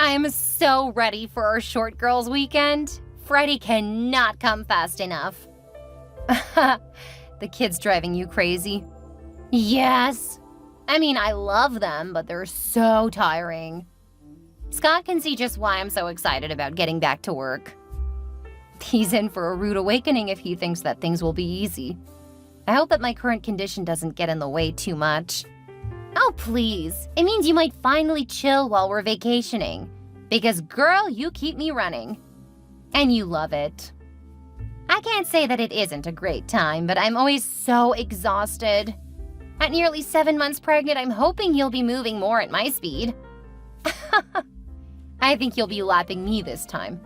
I'm so ready for our short girls weekend. Friday cannot come fast enough. The kids driving you crazy? Yes. I mean, I love them, but they're so tiring. Scott can see just why I'm so excited about getting back to work. He's in for a rude awakening if he thinks that things will be easy. I hope that my current condition doesn't get in the way too much. Oh, please. It means you might finally chill while we're vacationing. Because, girl, you keep me running. And you love it. I can't say that it isn't a great time, but I'm always so exhausted. At nearly 7 months pregnant, I'm hoping you'll be moving more at my speed. I think you'll be lapping me this time.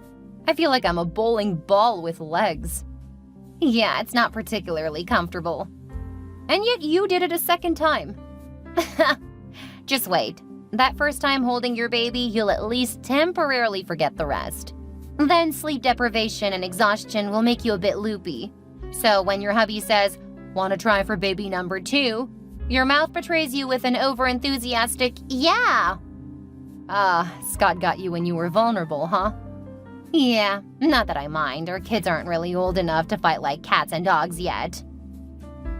I feel like I'm a bowling ball with legs. Yeah, it's not particularly comfortable. And yet you did it a second time. Just wait. That first time holding your baby, you'll at least temporarily forget the rest. Then sleep deprivation and exhaustion will make you a bit loopy. So when your hubby says, "Want to try for baby number 2?" your mouth betrays you with an over-enthusiastic, "Yeah." Scott got you when you were vulnerable, huh? Yeah, not that I mind. Our kids aren't really old enough to fight like cats and dogs yet.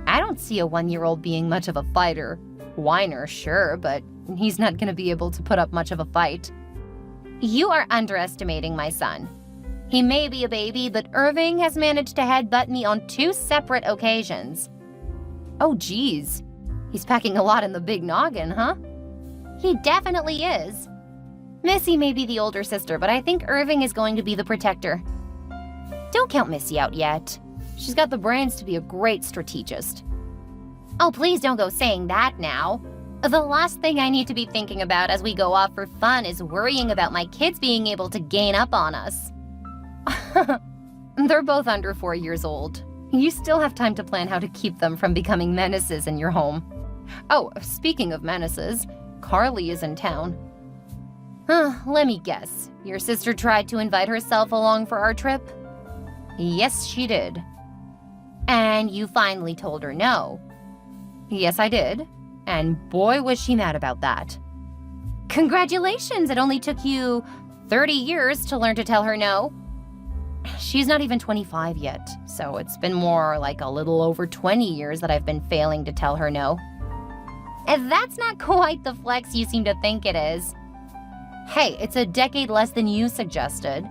I don't see a 1-year-old being much of a fighter. Whiner, sure, but he's not gonna be able to put up much of a fight. You are underestimating my son. He may be a baby, but Irving has managed to headbutt me on 2 separate occasions. Oh, geez. He's packing a lot in the big noggin, huh? He definitely is. Missy may be the older sister, but I think Irving is going to be the protector. Don't count Missy out yet. She's got the brains to be a great strategist. Oh, please don't go saying that now. The last thing I need to be thinking about as we go off for fun is worrying about my kids being able to gain up on us. They're both under 4 years old. You still have time to plan how to keep them from becoming menaces in your home. Oh, speaking of menaces, Carly is in town. Let me guess. Your sister tried to invite herself along for our trip? Yes, she did. And you finally told her no? Yes, I did. And boy, was she mad about that. Congratulations! It only took you 30 years to learn to tell her no. She's not even 25 yet, so it's been more like a little over 20 years that I've been failing to tell her no. And that's not quite the flex you seem to think it is. Hey, it's a decade less than you suggested,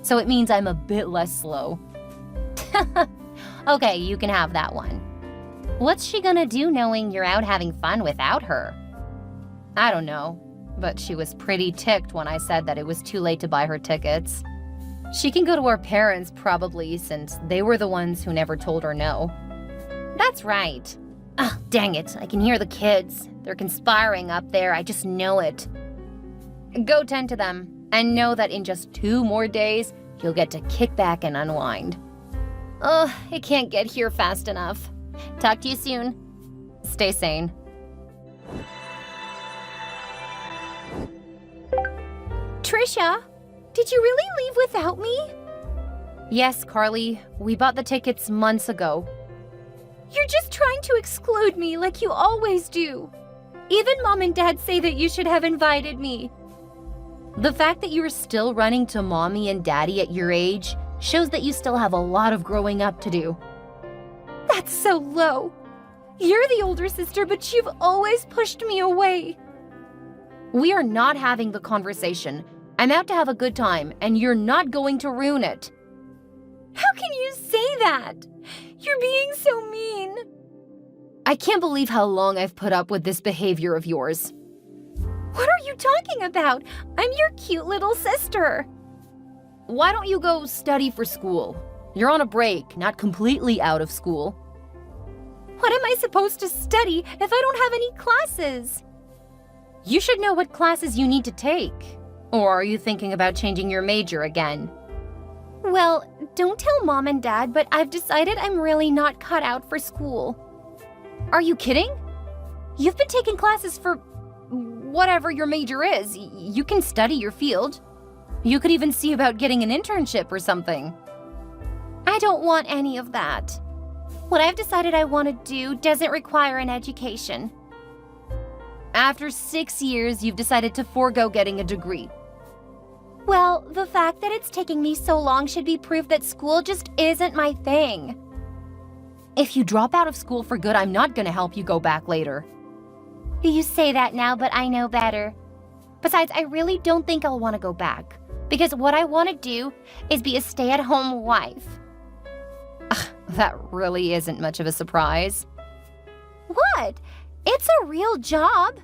so it means I'm a bit less slow. Okay, you can have that one. What's she gonna do knowing you're out having fun without her? I don't know, but she was pretty ticked when I said that it was too late to buy her tickets. She can go to her parents probably, since they were the ones who never told her no. That's right. Oh, dang it, I can hear the kids. They're conspiring up there, I just know it. Go tend to them, and know that in just 2 more days, you'll get to kick back and unwind. Ugh, it can't get here fast enough. Talk to you soon. Stay sane. Trisha, did you really leave without me? Yes, Carly. We bought the tickets months ago. You're just trying to exclude me like you always do. Even Mom and Dad say that you should have invited me. The fact that you are still running to Mommy and Daddy at your age shows that you still have a lot of growing up to do. That's so low. You're the older sister, but you've always pushed me away. We are not having the conversation. I'm out to have a good time, and you're not going to ruin it. How can you say that? You're being so mean. I can't believe how long I've put up with this behavior of yours. What are you talking about? I'm your cute little sister. Why don't you go study for school? You're on a break, not completely out of school. What am I supposed to study if I don't have any classes? You should know what classes you need to take. Or are you thinking about changing your major again? Well, don't tell Mom and Dad, but I've decided I'm really not cut out for school. Are you kidding? You've been taking classes for whatever your major is. You can study your field. You could even see about getting an internship or something. I don't want any of that. What I've decided I want to do doesn't require an education. After 6 years, you've decided to forego getting a degree. Well, the fact that it's taking me so long should be proof that school just isn't my thing. If you drop out of school for good, I'm not gonna help you go back later. You say that now, but I know better. Besides, I really don't think I'll want to go back, because what I want to do is be a stay-at-home wife. That really isn't much of a surprise. What? It's a real job.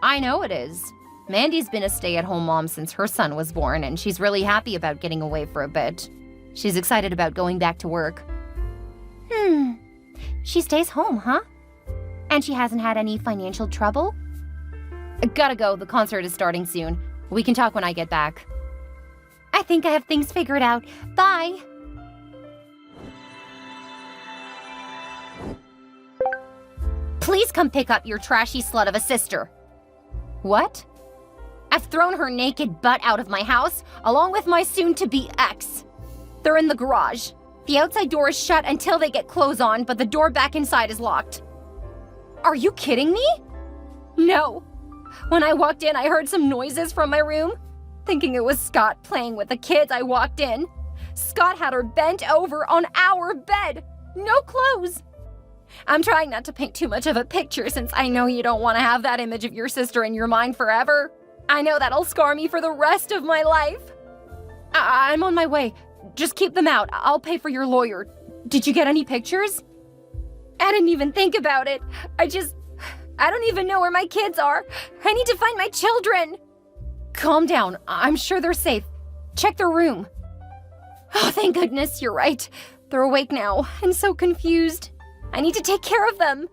I know it is. Mandy's been a stay-at-home mom since her son was born, and she's really happy about getting away for a bit. She's excited about going back to work. She stays home, huh? And she hasn't had any financial trouble? Gotta go, the concert is starting soon. We can talk when I get back. I think I have things figured out. Bye! Please come pick up your trashy slut of a sister. What? I've thrown her naked butt out of my house, along with my soon-to-be ex. They're in the garage. The outside door is shut until they get clothes on, but the door back inside is locked. Are you kidding me? No. When I walked in, I heard some noises from my room. Thinking it was Scott playing with the kids, I walked in. Scott had her bent over on our bed. No clothes. I'm trying not to paint too much of a picture since I know you don't want to have that image of your sister in your mind forever. I know that'll scar me for the rest of my life. I'm on my way. Just keep them out. I'll pay for your lawyer. Did you get any pictures? I didn't even think about it. I don't even know where my kids are. I need to find my children. Calm down. I'm sure they're safe. Check their room. Oh, thank goodness, you're right. They're awake now and so confused. I need to take care of them.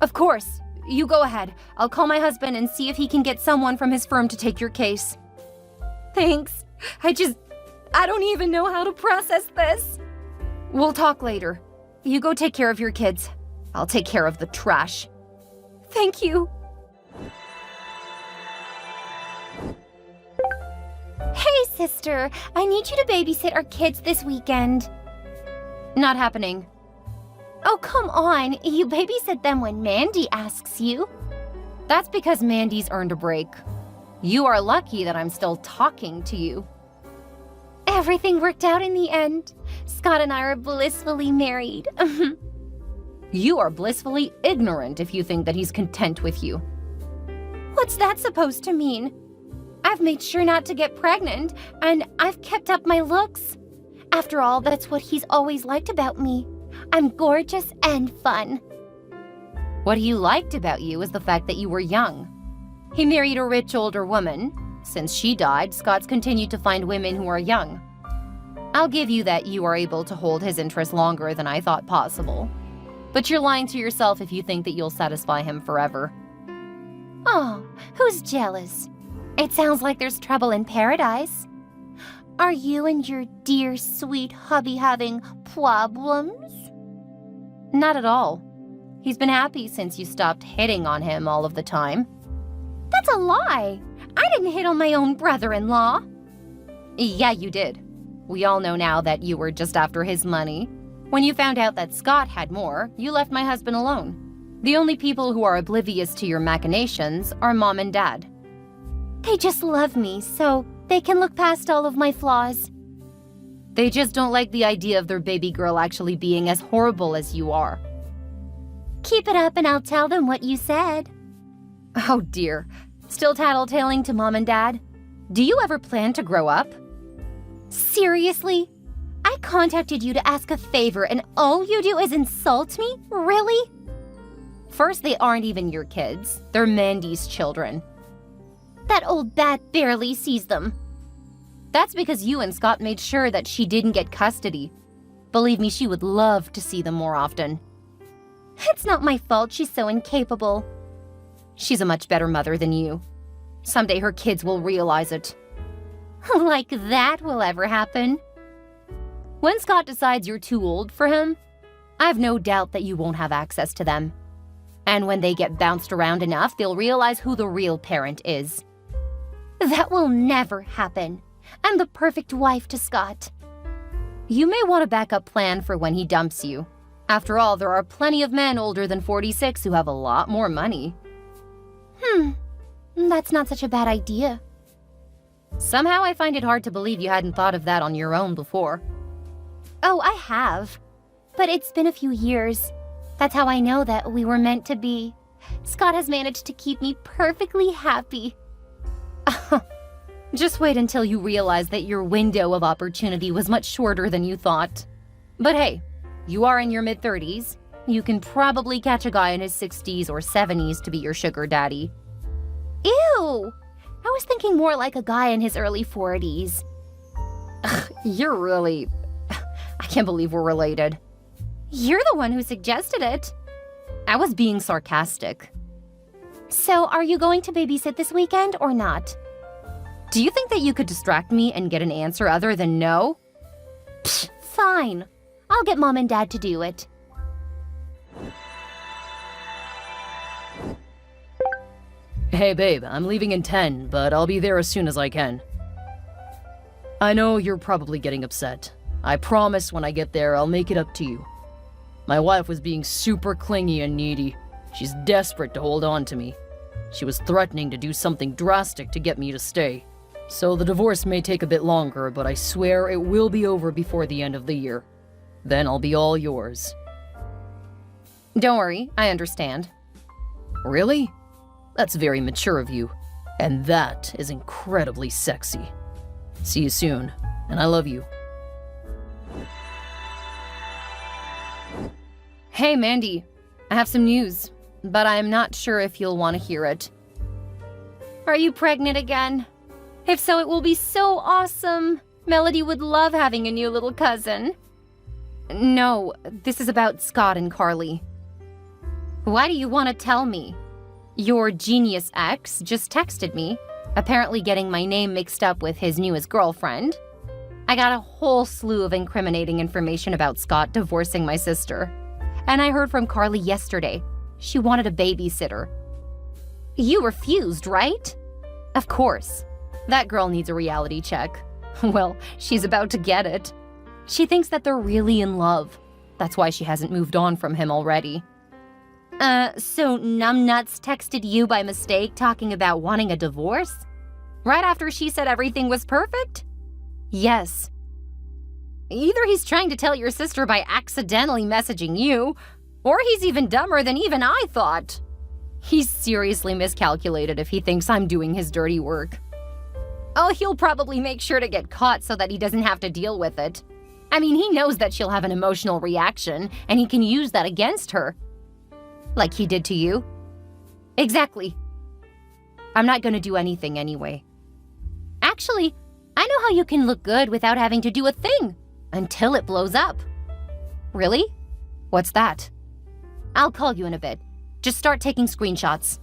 Of course. You go ahead. I'll call my husband and see if he can get someone from his firm to take your case. Thanks. I don't even know how to process this. We'll talk later. You go take care of your kids. I'll take care of the trash. Thank you. Hey, sister. I need you to babysit our kids this weekend. Not happening. Oh, come on. You babysit them when Mandy asks you. That's because Mandy's earned a break. You are lucky that I'm still talking to you. Everything worked out in the end. Scott and I are blissfully married. You are blissfully ignorant if you think that he's content with you. What's that supposed to mean? I've made sure not to get pregnant, and I've kept up my looks. After all, that's what he's always liked about me. I'm gorgeous and fun. What he liked about you is the fact that you were young. He married a rich older woman. Since she died, Scott's continued to find women who are young. I'll give you that you are able to hold his interest longer than I thought possible. But you're lying to yourself if you think that you'll satisfy him forever. Oh, who's jealous? It sounds like there's trouble in paradise. Are you and your dear, sweet hubby having problems? Not at all. He's been happy since you stopped hitting on him all of the time. That's a lie. I didn't hit on my own brother-in-law. Yeah, you did. We all know now that you were just after his money. When you found out that Scott had more, you left my husband alone. The only people who are oblivious to your machinations are Mom and Dad. They just love me, so they can look past all of my flaws. They just don't like the idea of their baby girl actually being as horrible as you are. Keep it up and I'll tell them what you said. Oh dear. Still tattletaling to Mom and Dad? Do you ever plan to grow up? Seriously? I contacted you to ask a favor and all you do is insult me? Really? First, they aren't even your kids. They're Mandy's children. That old bat barely sees them. That's because you and Scott made sure that she didn't get custody. Believe me, she would love to see them more often. It's not my fault she's so incapable. She's a much better mother than you. Someday her kids will realize it. Like that will ever happen. When Scott decides you're too old for him, I've no doubt that you won't have access to them. And when they get bounced around enough, they'll realize who the real parent is. That will never happen. I'm the perfect wife to Scott. You may want a backup plan for when he dumps you. After all, there are plenty of men older than 46 who have a lot more money. That's not such a bad idea. Somehow I find it hard to believe you hadn't thought of that on your own before. Oh, I have. But it's been a few years. That's how I know that we were meant to be. Scott has managed to keep me perfectly happy. Just wait until you realize that your window of opportunity was much shorter than you thought. But hey, you are in your mid-30s. You can probably catch a guy in his 60s or 70s to be your sugar daddy. Ew! I was thinking more like a guy in his early 40s. You're really... I can't believe we're related. You're the one who suggested it. I was being sarcastic. So, are you going to babysit this weekend or not? Do you think that you could distract me and get an answer other than no? Pfft, fine. I'll get Mom and Dad to do it. Hey babe, I'm leaving in 10, but I'll be there as soon as I can. I know you're probably getting upset. I promise when I get there, I'll make it up to you. My wife was being super clingy and needy. She's desperate to hold on to me. She was threatening to do something drastic to get me to stay. So the divorce may take a bit longer, but I swear it will be over before the end of the year. Then I'll be all yours. Don't worry, I understand. Really? That's very mature of you. And that is incredibly sexy. See you soon, and I love you. Hey, Mandy. I have some news, but I'm not sure if you'll want to hear it. Are you pregnant again? If so, it will be so awesome. Melody would love having a new little cousin. No, this is about Scott and Carly. Why do you want to tell me? Your genius ex just texted me, apparently getting my name mixed up with his newest girlfriend. I got a whole slew of incriminating information about Scott divorcing my sister. And I heard from Carly yesterday. She wanted a babysitter. You refused, right? Of course. That girl needs a reality check. Well, she's about to get it. She thinks that they're really in love. That's why she hasn't moved on from him already. So Numbnuts texted you by mistake talking about wanting a divorce? Right after she said everything was perfect? Yes. Either he's trying to tell your sister by accidentally messaging you, or he's even dumber than even I thought. He's seriously miscalculated if he thinks I'm doing his dirty work. Oh, he'll probably make sure to get caught so that he doesn't have to deal with it. I mean, he knows that she'll have an emotional reaction, and he can use that against her. Like he did to you? Exactly. I'm not gonna do anything anyway. Actually, I know how you can look good without having to do a thing. Until it blows up. Really? What's that? I'll call you in a bit. Just start taking screenshots.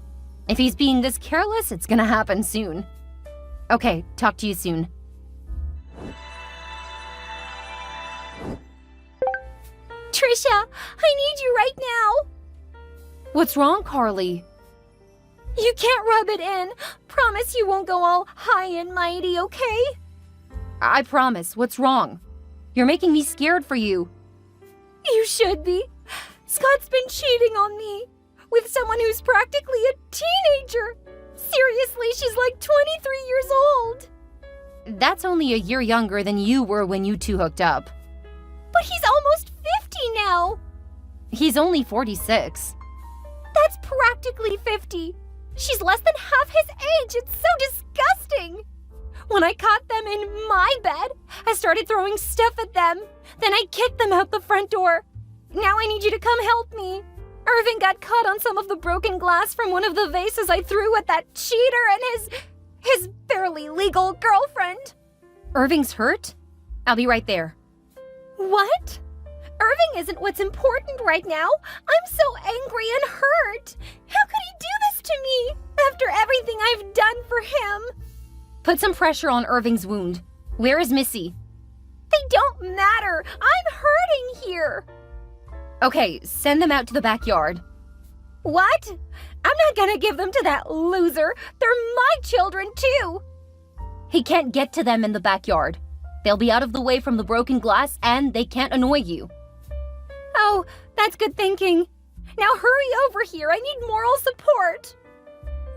If he's being this careless, it's gonna happen soon. Okay, talk to you soon. Trisha, I need you right now. What's wrong, Carly? You can't rub it in. Promise you won't go all high and mighty, okay? I promise. What's wrong? You're making me scared for you. You should be. Scott's been cheating on me with someone who's practically a teenager. Seriously, she's like 23 years old. That's only a year younger than you were when you two hooked up. But he's almost 50 now. He's only 46. That's practically 50. She's less than half his age. It's so disgusting. When I caught them in my bed, I started throwing stuff at them. Then I kicked them out the front door. Now I need you to come help me. Irving got caught on some of the broken glass from one of the vases I threw at that cheater and his barely legal girlfriend. Irving's hurt? I'll be right there. What? Irving isn't what's important right now. I'm so angry and hurt. How could he do this to me after everything I've done for him? Put some pressure on Irving's wound. Where is Missy? They don't matter. I'm hurting here. Okay, send them out to the backyard. What? I'm not gonna give them to that loser. They're my children, too. He can't get to them in the backyard. They'll be out of the way from the broken glass and they can't annoy you. Oh, that's good thinking. Now hurry over here. I need moral support.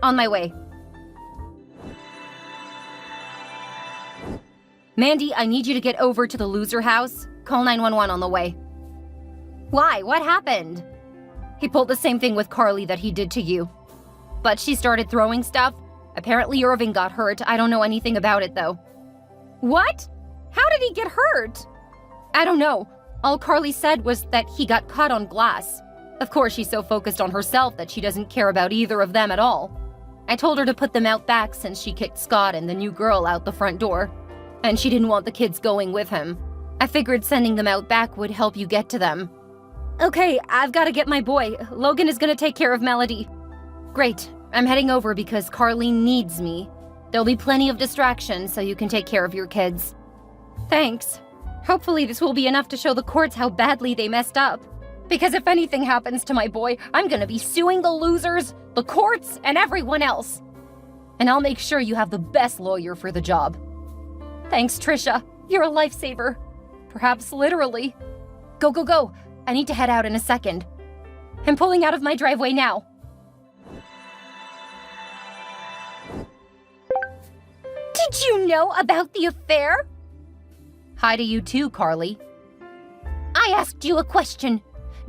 On my way. Mandy, I need you to get over to the loser house. Call 911 on the way. Why? What happened? He pulled the same thing with Carly that he did to you. But she started throwing stuff. Apparently Irving got hurt. I don't know anything about it, though. What? How did he get hurt? I don't know. All Carly said was that he got cut on glass. Of course, she's so focused on herself that she doesn't care about either of them at all. I told her to put them out back since she kicked Scott and the new girl out the front door. And she didn't want the kids going with him. I figured sending them out back would help you get to them. Okay, I've got to get my boy. Logan is going to take care of Melody. Great. I'm heading over because Carly needs me. There'll be plenty of distractions so you can take care of your kids. Thanks. Hopefully this will be enough to show the courts how badly they messed up. Because if anything happens to my boy, I'm gonna be suing the losers, the courts, and everyone else. And I'll make sure you have the best lawyer for the job. Thanks, Trisha. You're a lifesaver. Perhaps literally. Go, go, go. I need to head out in a second. I'm pulling out of my driveway now. Did you know about the affair? Hi to you too, Carly. I asked you a question.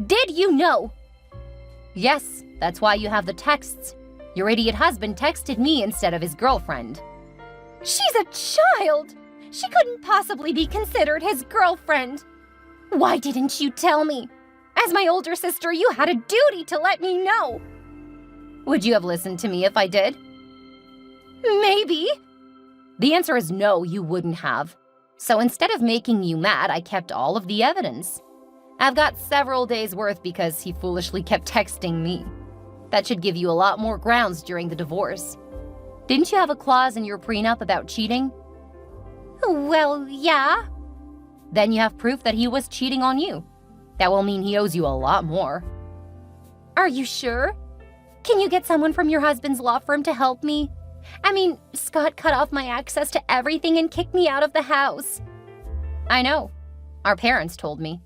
Did you know? Yes, that's why you have the texts. Your idiot husband texted me instead of his girlfriend. She's a child! She couldn't possibly be considered his girlfriend. Why didn't you tell me? As my older sister, you had a duty to let me know. Would you have listened to me if I did? Maybe. The answer is no, you wouldn't have. So instead of making you mad, I kept all of the evidence. I've got several days' worth because he foolishly kept texting me. That should give you a lot more grounds during the divorce. Didn't you have a clause in your prenup about cheating? Well, yeah. Then you have proof that he was cheating on you. That will mean he owes you a lot more. Are you sure? Can you get someone from your husband's law firm to help me? I mean, Scott cut off my access to everything and kicked me out of the house. I know. Our parents told me.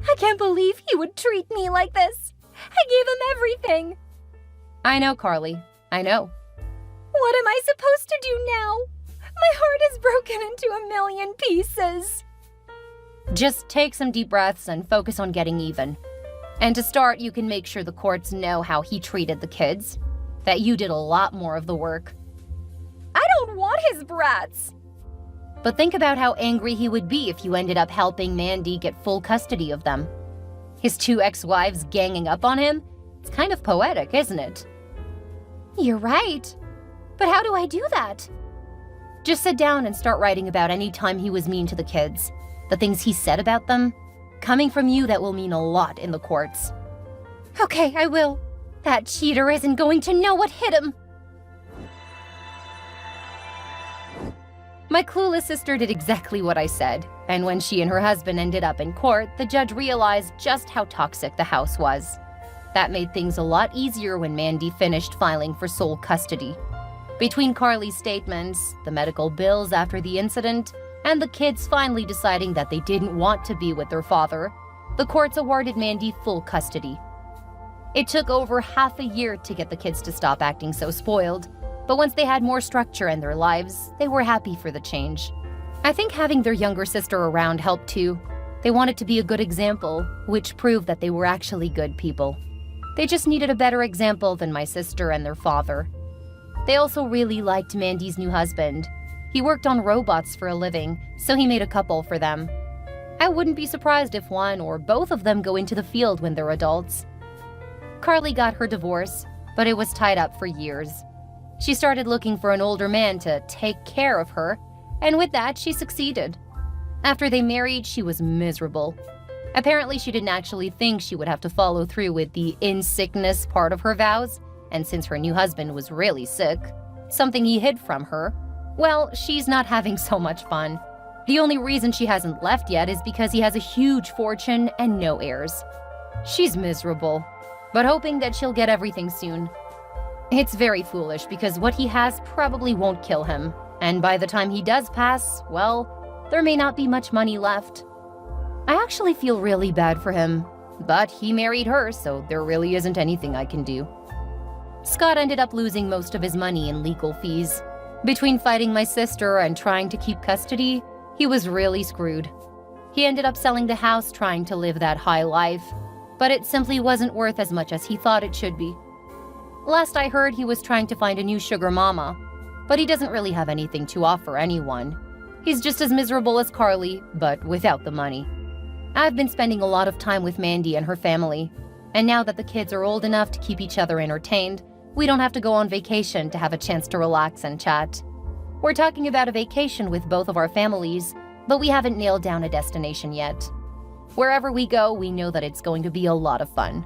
I can't believe he would treat me like this. I gave him everything. I know, Carly. I know. What am I supposed to do now? My heart is broken into a million pieces. Just take some deep breaths and focus on getting even. And to start, you can make sure the courts know how he treated the kids. That you did a lot more of the work. I don't want his brats! But think about how angry he would be if you ended up helping Mandy get full custody of them. His two ex-wives ganging up on him? It's kind of poetic, isn't it? You're right. But how do I do that? Just sit down and start writing about any time he was mean to the kids. The things he said about them. Coming from you, that will mean a lot in the courts. Okay, I will. That cheater isn't going to know what hit him. My clueless sister did exactly what I said, and when she and her husband ended up in court, the judge realized just how toxic the house was. That made things a lot easier when Mandy finished filing for sole custody. Between Carly's statements, the medical bills after the incident, and the kids finally deciding that they didn't want to be with their father, the courts awarded Mandy full custody. It took over half a year to get the kids to stop acting so spoiled, but once they had more structure in their lives, they were happy for the change. I think having their younger sister around helped too. They wanted to be a good example, which proved that they were actually good people. They just needed a better example than my sister and their father. They also really liked Mandy's new husband. He worked on robots for a living, so he made a couple for them. I wouldn't be surprised if one or both of them go into the field when they're adults. Carly got her divorce, but it was tied up for years. She started looking for an older man to take care of her, and with that, she succeeded. After they married, she was miserable. Apparently, she didn't actually think she would have to follow through with the in-sickness part of her vows, and since her new husband was really sick, something he hid from her, well, she's not having so much fun. The only reason she hasn't left yet is because he has a huge fortune and no heirs. She's miserable, but hoping that she'll get everything soon. It's very foolish because what he has probably won't kill him, and by the time he does pass, well, there may not be much money left. I actually feel really bad for him, but he married her, so there really isn't anything I can do. Scott ended up losing most of his money in legal fees. Between fighting my sister and trying to keep custody, he was really screwed. He ended up selling the house trying to live that high life, but it simply wasn't worth as much as he thought it should be. Last I heard, he was trying to find a new sugar mama, but he doesn't really have anything to offer anyone. He's just as miserable as Carly, but without the money. I've been spending a lot of time with Mandy and her family, and now that the kids are old enough to keep each other entertained, we don't have to go on vacation to have a chance to relax and chat. We're talking about a vacation with both of our families, but we haven't nailed down a destination yet. Wherever we go, we know that it's going to be a lot of fun.